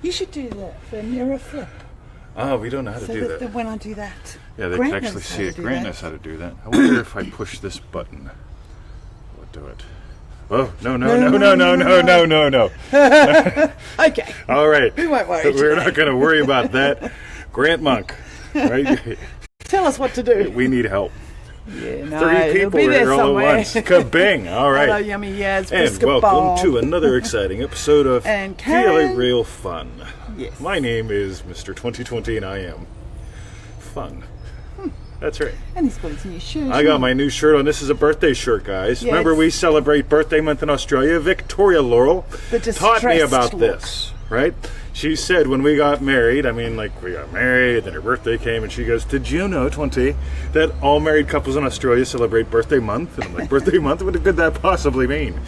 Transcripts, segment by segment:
You should do that for a mirror flip. Oh, we don't know how to So do that that. when I do that, Yeah, they Grant can actually knows how see to it. do Grant that. knows how to do that. I wonder if I push this button, will it do it? Oh, no. Okay. All right. We won't worry We're today. not going to worry about that. Grant Monk, right? Tell us what to do. We need help. Yeah, no, 3 it'll people be there here all somewhere. at once. Kabing. All right. Hello, Yummy Yaz, And Brisket welcome Bob. to another exciting episode of And Feel It Karen. Real Fun. Yes. My name is Mr. 2020 and I am fun. That's right. And he's got his new shirt. I got my new shirt on. This is a birthday shirt, guys. Yes. Remember, we celebrate birthday month in Australia. Victoria Laurel The taught me distressed about look. this, right? She said when we got married, we got married, then her birthday came, and she goes, "Did you know, 20, that all married couples in Australia celebrate birthday month?" And I'm like, birthday month? What could that possibly mean?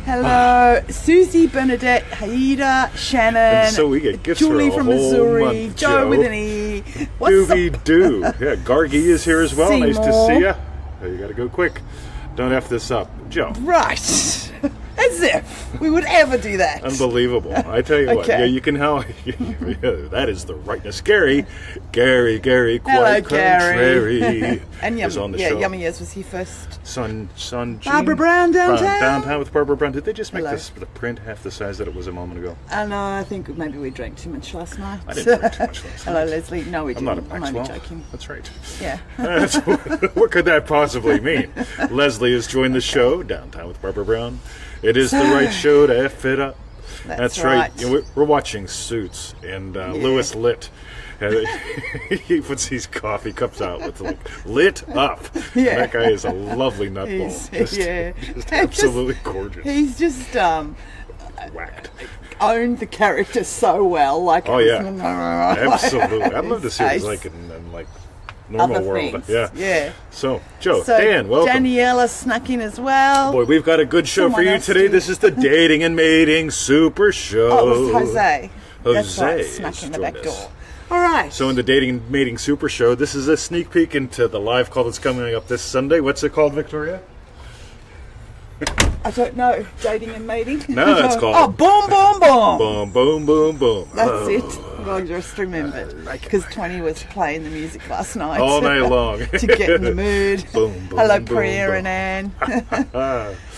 Hello, Susie, Bernadette, Haida, Shannon, And so we get gifts Julie for a from whole Missouri, month, Joe Joe. with an E. What's Doobie up? doo. Yeah, Gargi is here as well. Nice to Seymour. see you. Oh, you got to go quick. Don't F this up. Joe. Right. As if we would ever do that. Unbelievable. I tell you what. Okay. Yeah, you can help. That is the rightness. Gary, Hello, quite Gary. contrary. And is on the yeah, show. Yummy Yes was here first. Son Barbara Brown downtown. Downtown with Barbara Brown. Did they just make Hello. the print half the size that it was a moment ago? And I think maybe we drank too much last night. I didn't drink too much last Hello, night. Leslie. No, we I'm didn't. not a I'm Maxwell. only joking. That's right. Yeah. What could that possibly mean? Leslie has joined the show, Downtown with Barbara Brown. It is the right show to F it up. That's right. right. You know, we're watching Suits, and Lewis Litt. He puts these coffee cups out with lit up. Yeah. And that guy is a lovely nutball. Just absolutely gorgeous. He's just Whacked. owned the character so well. Like, Oh yeah, absolutely. I'd His love to see what it's face. like in like normal Other world. things. Yeah. So Joe, So Dan, welcome. Daniela snuck in as well. Boy, we've got a good show for Someone you else today. did. This is the Dating and Mating Super Show. Oh, it was Jose. That's right, Jose snuck has in the joined back us. door. All right. So in the Dating and Mating Super Show, this is a sneak peek into the live call that's coming up this Sunday. What's it called, Victoria? I don't know. Dating and mating? No, it's called- Oh, boom, boom, boom. Boom, boom, boom, boom. That's Oh. it. Well, I just remembered. Because 20 was playing the music last night. All night long. To get in the mood. Boom, boom, Hello, boom, Priya boom. and Anne.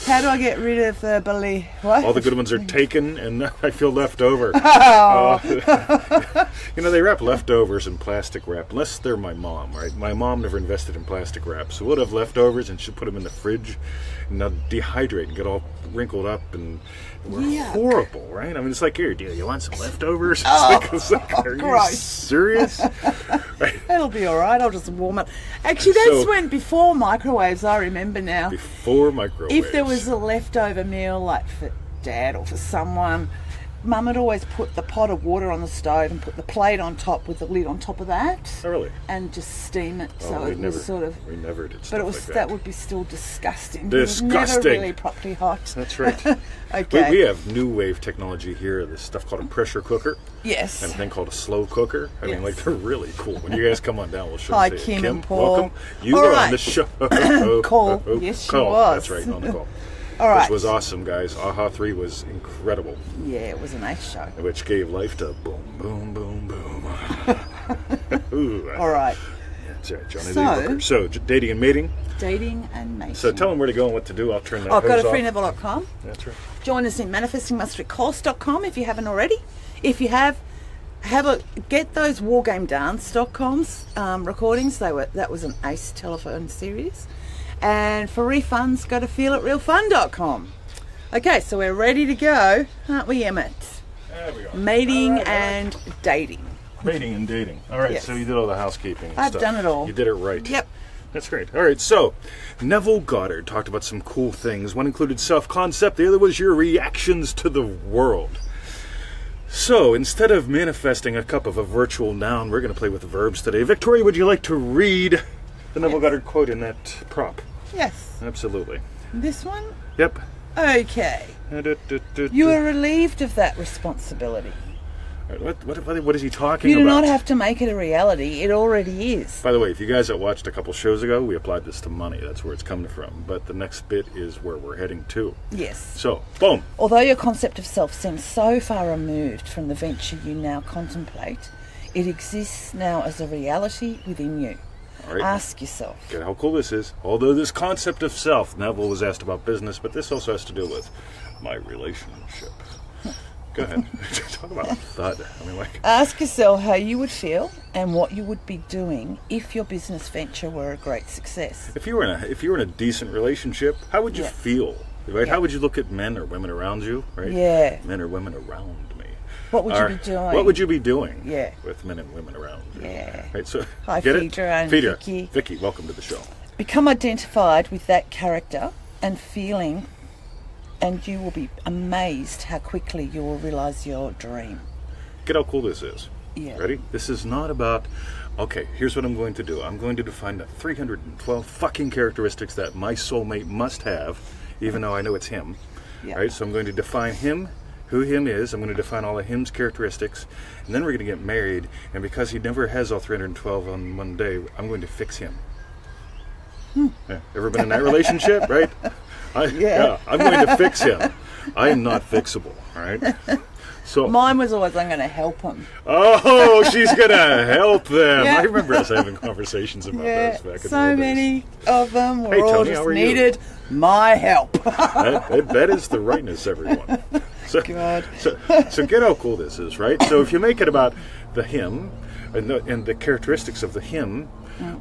How do I get rid of the belly? What? All the good ones are taken, and I feel left over. Oh. You know, they wrap leftovers in plastic wrap, unless they're my mom, right? My mom never invested in plastic wrap, so we'll have leftovers, and she'll put them in the fridge, and they'll dehydrate and get all wrinkled up, and we're Yuck. horrible, right? I mean, it's like, here, do you want some leftovers? It's like, are you gross. serious? Right? It'll be all right. I'll just warm it. Actually, that's So- when, before microwaves, I remember now. Before microwaves. If there was a leftover meal, like for Dad or for someone, Mum would always put the pot of water on the stove and put the plate on top with the lid on top of that. Oh, really? And just steam it, so Oh, it was sort of. we never did stuff But it was like that that. would be still disgusting. Disgusting. It was never really properly hot. That's right. Okay. We have new wave technology here. This stuff called a pressure cooker. Yes. And a thing called a slow cooker. I mean, Yes. like, they're really cool. When you guys come on down, we'll show Hi, you. Kim and Paul. Welcome. You All were right. on the show. Call. Yes, she Call. was. That's right, on the call. All right. Which was awesome, guys. AHA 3 was incredible, Yeah, it was a nice show. which gave life to Boom, Boom, Boom, Boom. Ooh, All right. That's right, Johnny So- Lee Hooker. So, dating and mating. Dating and mating. So, tell them where to go and what to do. I'll turn that Oh, go hose to off. freeneville.com. That's right. Join us in manifestingmasterycourse.com if you haven't already. If you have get those wargamedance.com's recordings. That was an ace telephone series. And for refunds, go to feelitrealfun.com. Okay, so we're ready to go, aren't we, Emmett? There we go. Mating All right, and dating. Mating and dating. All right, Yes. so you did all the housekeeping and I've stuff. done it all. You did it right. Yep. That's great. All right, so Neville Goddard talked about some cool things. One included self-concept. The other was your reactions to the world. So instead of manifesting a cup of a virtual noun, we're going to play with verbs today. Victoria, would you like to read the Neville Goddard quote in that prop? Yes. Absolutely. This one? Yep. Okay. You are relieved of that responsibility. What is he talking You about? do not have to make it a reality. It already is. By the way, if you guys that watched a couple shows ago, we applied this to money. That's where it's coming from. But the next bit is where we're heading to. Yes. So, boom. Although your concept of self seems so far removed from the venture you now contemplate, it exists now as a reality within you. All right. Ask yourself. Get how cool this is. Although this concept of self, Neville was asked about business, but this also has to do with my relationship. Go ahead. Talk about thud. I mean, like, Ask yourself how you would feel and what you would be doing if your business venture were a great success. if you were in a decent relationship, how would you Yeah. feel? Right? Yeah. How would you look at men or women around you? Right? Yeah. Men or women around me. What would you Or be doing? What would you be doing? Yeah. With men and women around you? Yeah. Right. So Hi, get Phaedra and it? Phaedra. Vicky. Vicky, welcome to the show. Become identified with that character and feeling, and you will be amazed how quickly you will realize your dream. Get how cool this is. Yeah. Ready? This is not about, okay, here's what I'm going to do. I'm going to define the 312 fucking characteristics that my soulmate must have, even though I know it's him. Yeah. Right? So I'm going to define him, who him is. I'm going to define all of him's characteristics. And then we're going to get married. And because he never has all 312 on one day, I'm going to fix him. Yeah. Ever been in that relationship? Right? Yeah. I'm going to fix him. I am not fixable. All right? So, Mine was always, I'm going to help him. oh, she's gonna help them. Yeah. I remember us having conversations about Yeah, this back in the so old days. many of them were Hey, all Tony, just how are you? needed my help. That is the rightness, everyone. So, God. so get how cool this is, right? So if you make it about the him and the characteristics of the him,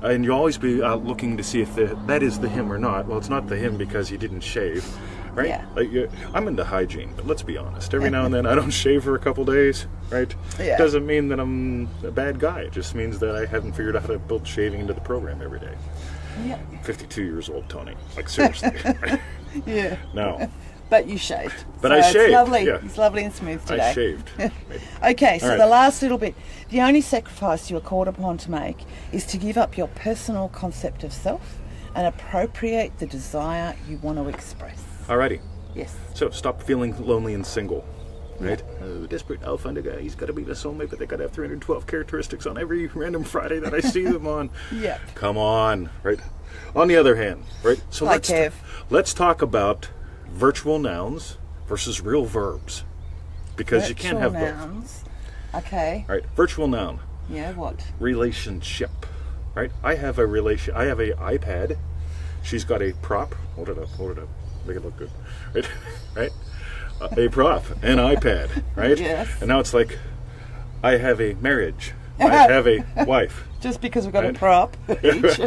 and you'll always be out looking to see if that is the him or not. Well, it's not the him because he didn't shave, right? Yeah. Like, I'm into hygiene, but let's be honest. Every now and then I don't shave for a couple days, right? Yeah. Doesn't mean that I'm a bad guy. It just means that I haven't figured out how to build shaving into the program every day. Yeah. 52 years old, Tony. Like, seriously. Yeah. No. But you shaved. But So I it's shaved, lovely. yeah. It's lovely and smooth today. I shaved. Okay, so All right. the last little bit. The only sacrifice you are called upon to make is to give up your personal concept of self and appropriate the desire you want to express. Alrighty. Yes. So stop feeling lonely and single. Right? Oh, desperate, I'll find a guy. He's got to be the soulmate, but they got to have 312 characteristics on every random Friday that I see them on. Yep. Come on, right? On the other hand, right? So Hi, Kev. let's talk about virtual nouns versus real verbs, because you can't have Virtual both. nouns. Okay. All right, virtual noun, Yeah, what? relationship. Right? I have a iPad. She's got a prop. Hold it up. Make it look good. Right? Right? A prop, an iPad, right? Yes. And now it's like, I have a marriage. I have a wife. Just because we've got Right. a prop each.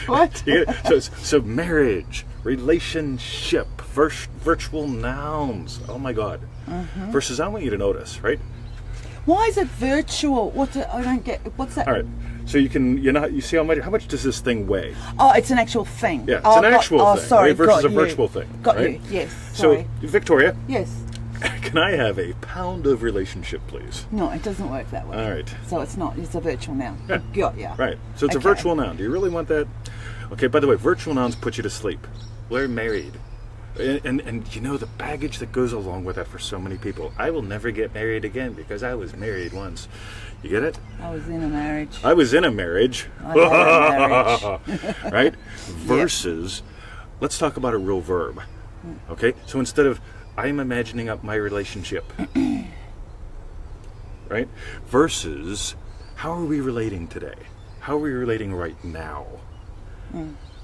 What? You get it? So marriage, relationship, virtual nouns. Oh my God. Mm-hmm. Versus, I want you to notice, right? Why is it virtual? I don't get. What's that? All right. So you see how much does this thing weigh? Oh, it's an actual thing. Yeah, it's Oh, an actual oh, thing, sorry, right? Versus got a you. virtual thing. Got right? you. Yes. Sorry. So, Victoria, Yes. can I have a pound of relationship, please? No, it doesn't work that way. All right. So it's not. It's a virtual noun. Yeah. Got ya. Right. So it's a Okay. virtual noun. Do you really want that? Okay, by the way, virtual nouns put you to sleep. We're married. And you know the baggage that goes along with that for so many people. I will never get married again because I was married once. You get it? I was in a marriage. I was in a marriage. I had a marriage. Right? Versus, let's talk about a real verb. Okay? So instead of, I'm imagining up my relationship. Right? Versus, how are we relating today? How are we relating right now?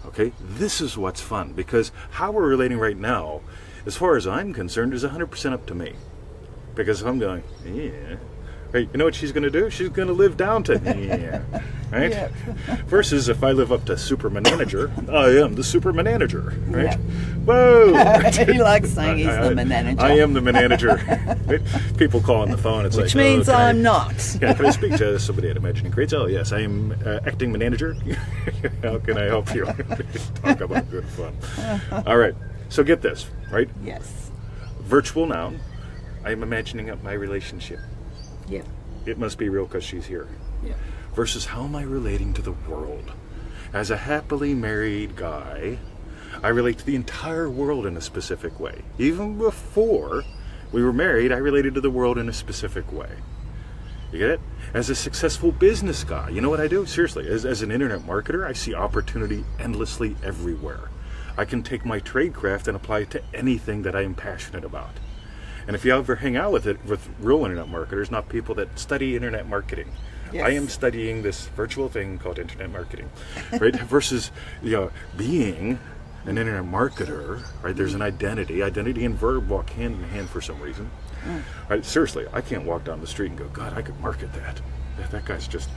Okay? This is what's fun, because how we're relating right now, as far as I'm concerned, is 100% up to me. Because if I'm going, yeah. Right, you know what she's going to do? She's going to live down to, yeah. Right? Yeah. Versus if I live up to Superman manager, I am the Superman manager. Right? Yeah. Whoa! He likes saying he's the manager. I am the manager. Right? People call on the phone. It's Which like, means oh, can I- I'm not. Yeah, can I speak to somebody at Imagining Crates? Oh, yes, I am acting manager. How can I help you? Talk about good fun. All right, so get this, right? Yes. Virtual noun. I am imagining up my relationship. Yeah. It must be real because she's here. Yeah. Versus, how am I relating to the world? As a happily married guy, I relate to the entire world in a specific way. Even before we were married, I related to the world in a specific way. You get it? As a successful business guy, you know what I do? Seriously, as an internet marketer, I see opportunity endlessly everywhere. I can take my trade craft and apply it to anything that I am passionate about. And if you ever hang out with real internet marketers, not people that study internet marketing, Yes. I am studying this virtual thing called internet marketing, right? Versus, being an internet marketer, right? There's an identity. Identity and verb walk hand in hand for some reason. Right? Seriously, I can't walk down the street and go, God, I could market that. That guy's just...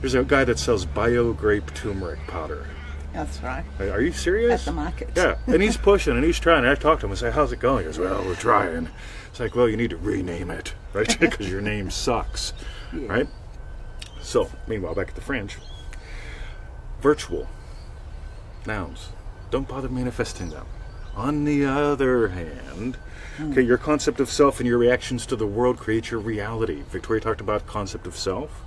There's a guy that sells bio-grape turmeric powder. That's right. Are you serious? At the market. Yeah, and he's pushing and he's trying. And I talked to him and say, how's it going? He goes, well, we're trying. It's like, well, you need to rename it, right? Because your name sucks, right? So, meanwhile, back at the French, virtual nouns. Don't bother manifesting them. On the other hand, okay, your concept of self and your reactions to the world create your reality. Victoria talked about concept of self.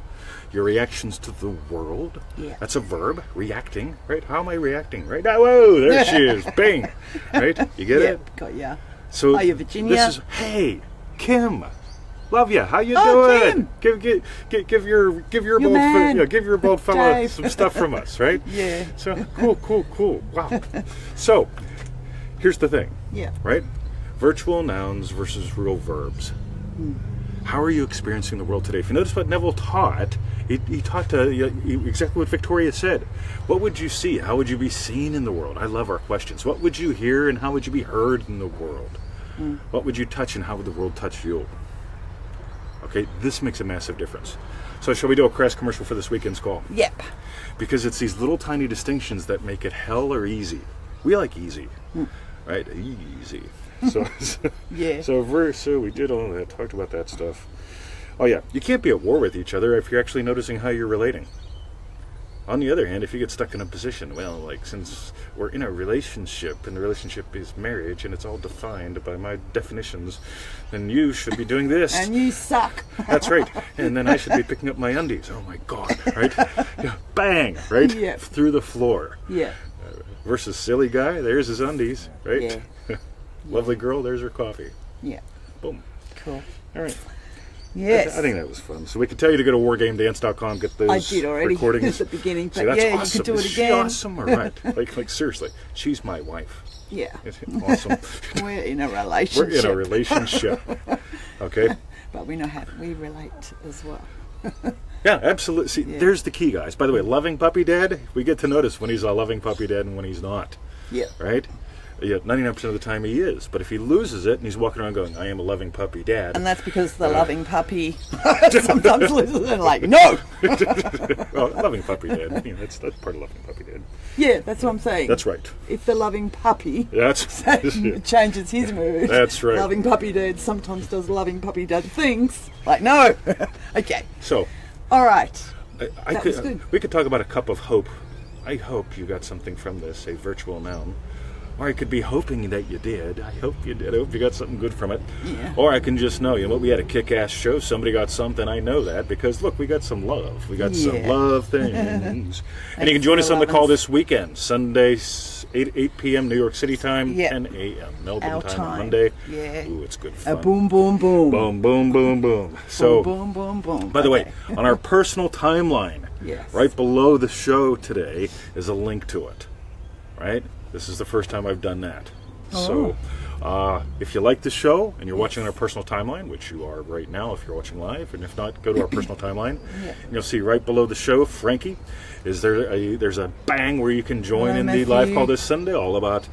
Your reactions to the world. Yeah. That's a verb, reacting, right? How am I reacting? Right now, whoa, there she is. Bing. Right? You get it? Got ya. So Are you Virginia? This is, hey, Kim. Love you. How you Oh, doing? Give your bold man. give your bold fella Dave. some stuff from us, right? Yeah. So cool. Wow. So here's the thing. Yeah. Right? Virtual nouns versus real verbs. How are you experiencing the world today? If you notice what Neville taught, he taught exactly what Victoria said. What would you see? How would you be seen in the world? I love our questions. What would you hear and how would you be heard in the world? What would you touch and how would the world touch you? Okay, this makes a massive difference. So shall we do a crash commercial for this weekend's call? Yep. Because it's these little tiny distinctions that make it hell or easy. We like easy, right? Easy. So, Yeah. So we did all that, talked about that stuff. Oh yeah, you can't be at war with each other if you're actually noticing how you're relating. On the other hand, if you get stuck in a position, well, like since we're in a relationship and the relationship is marriage and it's all defined by my definitions, then you should be doing this. And you suck. That's right. And then I should be picking up my undies. Oh my God, right? Yeah, bang, right? Yeah. Through the floor. Yeah. Versus silly guy, there's his undies, right? Yeah. Lovely girl, there's her coffee. Yeah. Boom. Cool. All right. Yes. I think that was fun. So we can tell you to go to wargamedance.com, get those I did already recordings. at the beginning, but See, that's yeah, awesome. you can do it Is she again. awesome? All right. like seriously, she's my wife. Yeah. It's awesome. We're in a relationship. We're in a relationship. Okay? But we know how we relate as well. Yeah, absolutely. See, Yeah. there's the key, guys. By the way, loving puppy dad, we get to notice when he's a loving puppy dad and when he's not. Yeah. Right? Yeah, 99% of the time he is. But if he loses it and he's walking around going, I am a loving puppy dad. And that's because the loving puppy sometimes loses and like, no! Well, loving puppy dad. You know, that's part of loving puppy dad. Yeah, that's what I'm saying. That's right. If the loving puppy That's changes his mood, That's right. loving puppy dad sometimes does loving puppy dad things. Like, no! Okay. So, All right. I was good. we could talk about a cup of hope. I hope you got something from this, a virtual noun. Or I could be hoping that you did. I hope you did. I hope you got something good from it. Yeah. Or I can just know, you know what, we had a kick-ass show. Somebody got something. I know that because, look, we got some love. We got some Yeah. love things. And you can join us on the call this weekend, Sunday, 8 p.m. New York City time, Yeah. 10 a.m. Melbourne Our time on time. Monday. Yeah. Ooh, it's good A fun. boom, boom, boom. Boom, boom, boom, boom. So, boom, boom, boom, boom. by the way, Okay. on our personal timeline, Yes. right below the show today is a link to it. Right? This is the first time I've done that. So, if you like the show and you're watching on our personal timeline, which you are right now if you're watching live, and if not, go to our personal timeline. Yeah. And you'll see right below the show, Frankie, there's a bang where you can join Hello, in the live Matthew. call this Sunday, all about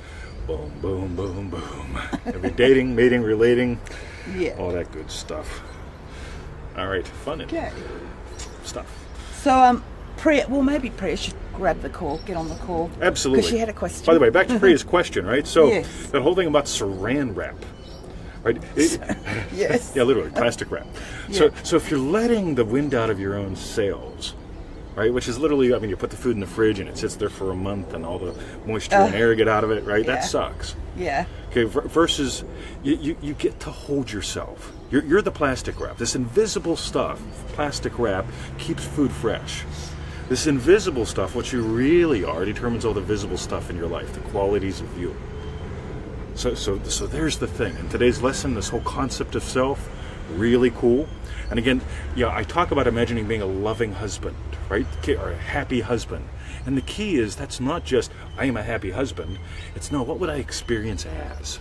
boom, boom, boom, boom. Every dating, mating, relating, Yeah. all that good stuff. All right, fun and Okay. stuff. So, maybe Priya should grab the call, get on the call. Absolutely. Because she had a question. By the way, back to Priya's question, right? So Yes. that whole thing about saran wrap, right? Yes. Yeah, literally plastic wrap. Yeah. So if you're letting the wind out of your own sails, right? Which is literally, I mean, you put the food in the fridge and it sits there for a month and all the moisture and air get out of it, right? Yeah. That sucks. Yeah. Okay, versus you get to hold yourself. You're the plastic wrap. This invisible stuff, plastic wrap, keeps food fresh. This invisible stuff, what you really are, determines all the visible stuff in your life, the qualities of you. So there's the thing. In today's lesson, this whole concept of self really cool. And again, yeah, I talk about imagining being a loving husband, right? Or a happy husband. And the key is that's not just, I am a happy husband. It's no, what would I experience as?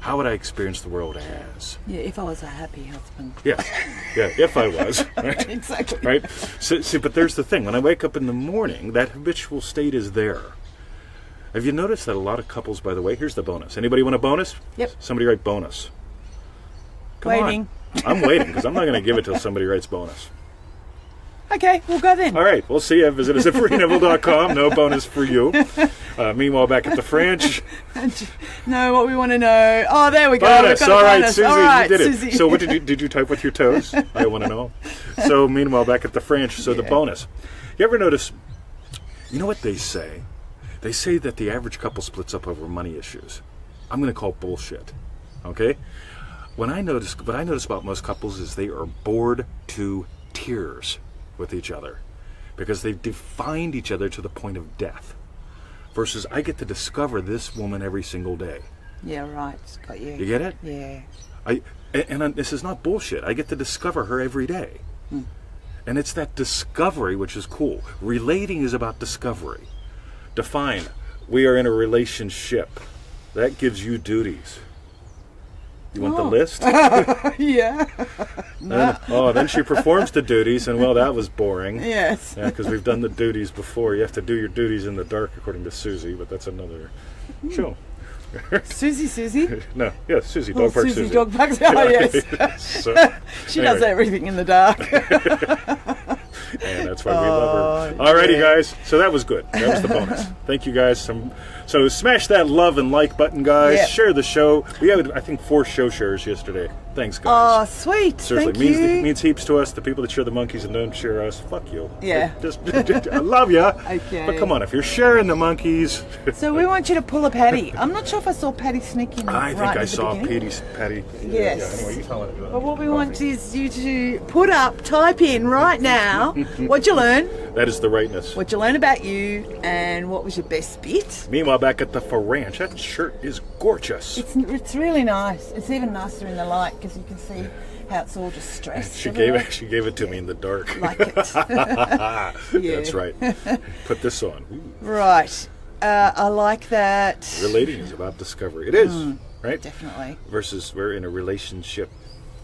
How would I experience the world as? Yeah, if I was a happy husband. Yeah, if I was. Right? Exactly. Right? So, see, but there's the thing. When I wake up in the morning, that habitual state is there. Have you noticed that a lot of couples, by the way, here's the bonus. Anybody want a bonus? Yep. Somebody write bonus. Come Waiting. on. I'm waiting because I'm not going to give it till somebody writes bonus. Okay, we'll go then. All right, we'll see you. Visit us at FreeNeville.com. No bonus for you. Meanwhile, back at the French. No, what we want to know. Oh, there we go. Bonus. We've got a All right, bonus. Susie, All right, you did Susie. it. So what did you type with your toes? I want to know. So meanwhile, back at the French. So the Yeah. bonus. You ever notice, you know what they say? They say that the average couple splits up over money issues. I'm going to call bullshit. Okay? What I notice about most couples is they are bored to tears with each other because they've defined each other to the point of death. Versus I get to discover this woman every single day. Yeah, right. Got you. You get it? Yeah. This is not bullshit. I get to discover her every day. And it's that discovery which is cool. Relating is about discovery. Define. We are in a relationship. That gives you duties. You want the list? Yeah. Then she performs the duties, and well, that was boring. Yes. Yeah, because we've done the duties before. You have to do your duties in the dark, according to Susie, but that's another show. Susie? No, yeah, Susie, Dog Park Susie. Susie. Dog Park. Oh, yes. So, She anyway. does everything in the dark. And that's why we love her. Alrighty, yeah. guys. So that was good. That was the bonus. Thank you, guys. So smash that love and like button, guys. Yep. Share the show. We had, I think, 4 show shares yesterday. Thanks, Oh, guys. sweet. Seriously, Thank you. means heaps to us. The people that share the monkeys and don't share us, fuck you. Yeah. Just I love ya. Okay. But come on, if you're sharing the monkeys, So we want you to pull a Patty. I'm not sure if I saw Patty sneaking I think right I at the saw beginning. Patty. Yes. Yeah, anyway, you tell it. But what we want is you to type in right now what you learn, That is the rightness. what you learn about you, and what was your best bit. Meanwhile, back at the Ranch, that shirt is gorgeous. It's really nice. It's even nicer in the light because you can see how it's all just stressed. She gave it to me in the dark. Like it. Yeah. That's right. Put this on. Ooh. Right. I like that. Relating is about discovery. It is, right? Definitely. Versus we're in a relationship.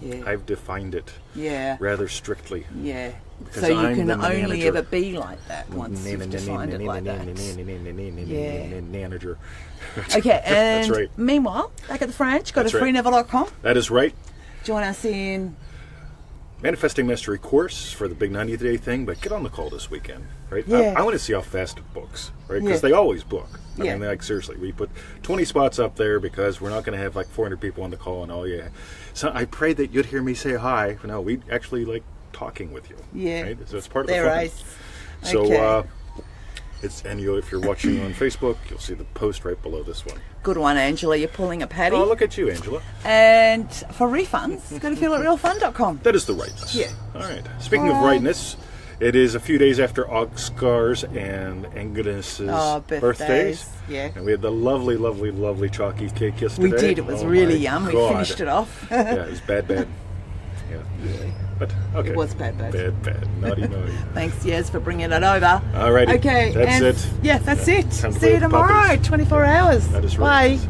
Yeah. I've defined it Yeah. rather strictly. Yeah. Because So you I'm can the only manager. ever be like that once you've defined it like that. Yeah. Manager. Okay, and That's right. meanwhile, back at the French, go That's to right. freeneville.com. That is right. Join us in. Manifesting Mastery course for the big 90-day thing, but get on the call this weekend, right? Yeah. I want to see how fast it books, right? Because Yeah. they always book. I Yeah. mean, like, seriously, we put 20 spots up there because we're not going to have like 400 people on the call and all. Yeah. So I prayed that you'd hear me say hi. No, we actually like talking with you. Yeah. Right? So it's part of the There, fun. Ice. So Okay. if you're watching on Facebook, you'll see the post right below this one. Good one, Angela. You're pulling a Patty. Oh, look at you, Angela. And for refunds, go to feelitrealfun.com. That is the rightness. Yeah. All right. Speaking of rightness, it is a few days after Oscar's and Agnes's birthdays. Yeah. And we had the lovely, lovely, lovely chalky cake yesterday. We did. It was Oh really my yum. We God. finished it off. Yeah, it was bad. Yeah. But, okay. It was bad. Bad. Naughty. Thanks, Yaz, for bringing it over. All righty. Okay. That's and it. Yeah, that's it. Time to See play you with tomorrow, puppies. 24 hours. That is right. Bye.